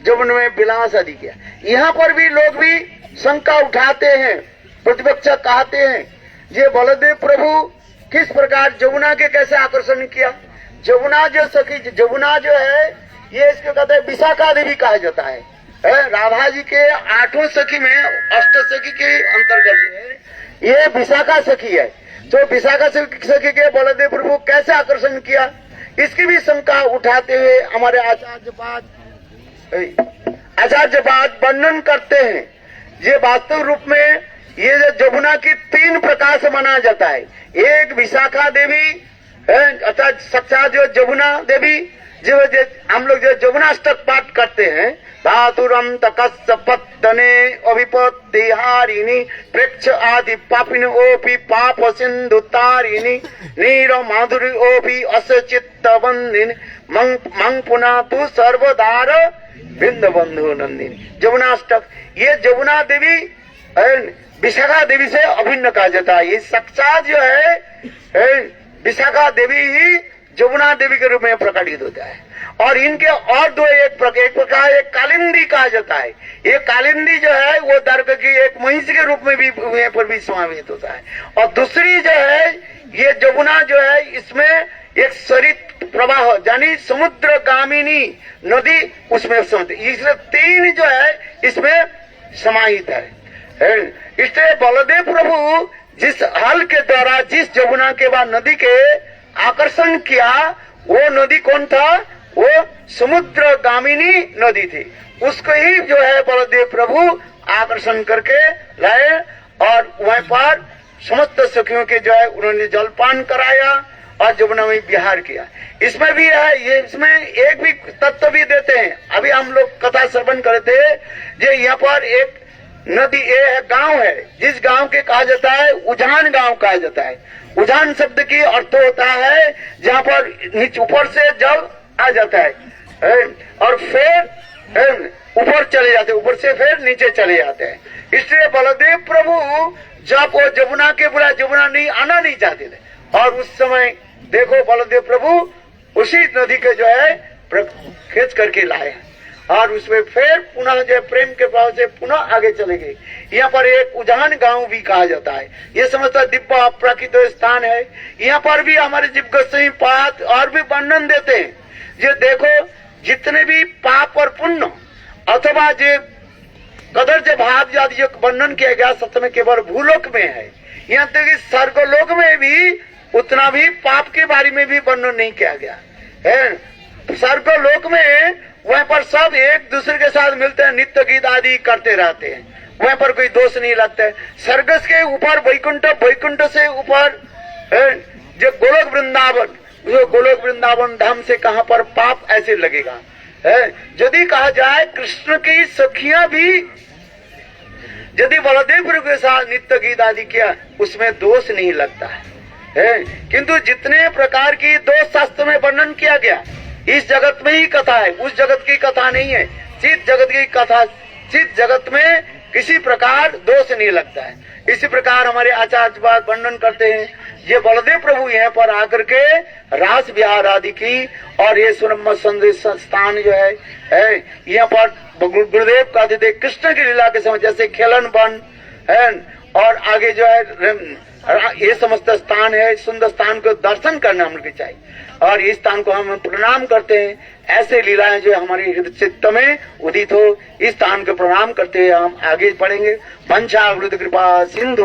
जमुना में विलास आदि किया। यहाँ पर भी लोग भी शंका उठाते हैं, प्रतिपक्ष कहते हैं ये बलदेव प्रभु किस प्रकार जमुना के कैसे आकर्षण किया। जमुना जो सखी, जमुना जो है ये इसको कहते हैं विशाखा देवी कहा जाता है। राधा जी के 8 सखी में 8 सखी के अंतर्गत ये विशाखा सखी है। तो विशाखा सखी के बलदेव प्रभु कैसे आकर्षण किया, इसकी भी शंका उठाते हुए हमारे आचार्यवाद वर्णन करते हैं। ये वास्तव रूप में ये जमुना की 3 प्रकार से माना जाता है। एक विशाखा देवी अर्थात साक्षात जो जमुना देवी, जो हम लोग जो जमुनाष्टक पाठ करते हैं, धातुरम तकस्पत्तने अभिपत्तिहारिणी प्रेक्ष आदि पापिन ओपी पाप सिंधु तारिणी नीर माधुरी ओपी अस चित्त बंदिनी मंग पुना तु सर्वदार बिंद बंधु नंदिनी। जमुनाष्टक ये जमुना देवी विशाखा देवी से अभिन्न कहा जाता है। ये साक्षात जो है विशाखा देवी ही जमुना देवी के रूप में प्रकटित होता है। और इनके और दो एक प्रकार एक कालिंदी कहा जाता है। ये कालिंदी जो है वो दर्भ की एक महिष के रूप में भी यहाँ पर भी समावेश होता है। और दूसरी जो है ये जमुना जो है इसमें एक सरित प्रवाह यानी समुद्रगामिनी नदी उसमें इसलिए 3 जो है इसमें समाहित है। इसलिए बलदेव प्रभु जिस हल के द्वारा जिस जमुना के बाद नदी के आकर्षण किया वो नदी कौन था, वो समुद्रगामिनी नदी थी। उसको ही जो है बलदेव प्रभु आकर्षण करके लाए और वहीं पर समस्त सखियों के जो है उन्होंने जलपान कराया और जमुना में विहार किया। इसमें भी है ये, इसमें एक भी तत्व भी देते हैं। अभी हम लोग कथा श्रवण करे थे जो यहाँ पर एक नदी गांव है जिस गांव के कहा जाता है उजान गांव कहा जाता है। उजान शब्द की अर्थ होता है जहाँ पर नीचे ऊपर से जल आ जाता है और फिर ऊपर चले जाते हैं, ऊपर से फिर नीचे चले जाते हैं। इसलिए बलदेव प्रभु जब वो जमुना के बुरा जमुना नहीं आना नहीं चाहते थे और उस समय देखो बलदेव प्रभु उसी नदी के जो है खींच करके लाए और उसमें फिर पुनः जो प्रेम के भाव से पुनः आगे चले गए। यहाँ पर एक उजान गांव भी कहा जाता है। ये समझता दिव्य अपराकृत स्थान है। यहाँ पर भी हमारे जीव गोस्वामी पाठ और भी वर्णन देते हैं। ये देखो जितने भी पाप और पुण्य अथवा जो कदर जो भाव आदि जो वर्णन किया गया सत्य में केवल भूलोक में है। यहाँ तक कि स्वर्गलोक में भी उतना भी पाप के बारे में भी वर्णन नहीं किया गया है। स्वर्गलोक में वहाँ पर सब एक दूसरे के साथ मिलते हैं, नित्य गीत आदि करते रहते हैं, वहाँ पर कोई दोष नहीं लगता है। स्वर्ग के ऊपर वैकुंठ से ऊपर जो गोलोक वृंदावन, जो गोलोक वृंदावन धाम से कहाँ पर पाप ऐसे लगेगा है। यदि कहा जाए कृष्ण की सखियां भी यदि बलदेव प्रभु के साथ नित्य गीत आदि किया उसमें दोष नहीं लगता है। किंतु जितने प्रकार की दोष शास्त्र में वर्णन किया गया इस जगत में ही कथा है, उस जगत की कथा नहीं है। चित जगत की कथा, चित जगत में किसी प्रकार दोष नहीं लगता है। इसी प्रकार हमारे आचार्यवाद वर्णन करते हैं ये बलदेव प्रभु यहाँ पर आकर के रास विहार आदि की और ये सुरम्य संदेश स्थान जो है यहाँ पर गुरुदेव का थे कृष्ण की लीला के समय जैसे खेलन वन है और आगे जो है ये समस्त स्थान है। सुंदर स्थान को दर्शन करना हम लोग चाहिए और इस स्थान को हम प्रणाम करते हैं। ऐसे लीलाएं जो हमारी हृदय चित्त में उदित हो इस स्थान को प्रणाम करते हैं हम आगे बढ़ेंगे। वंशा कृपा सिंधु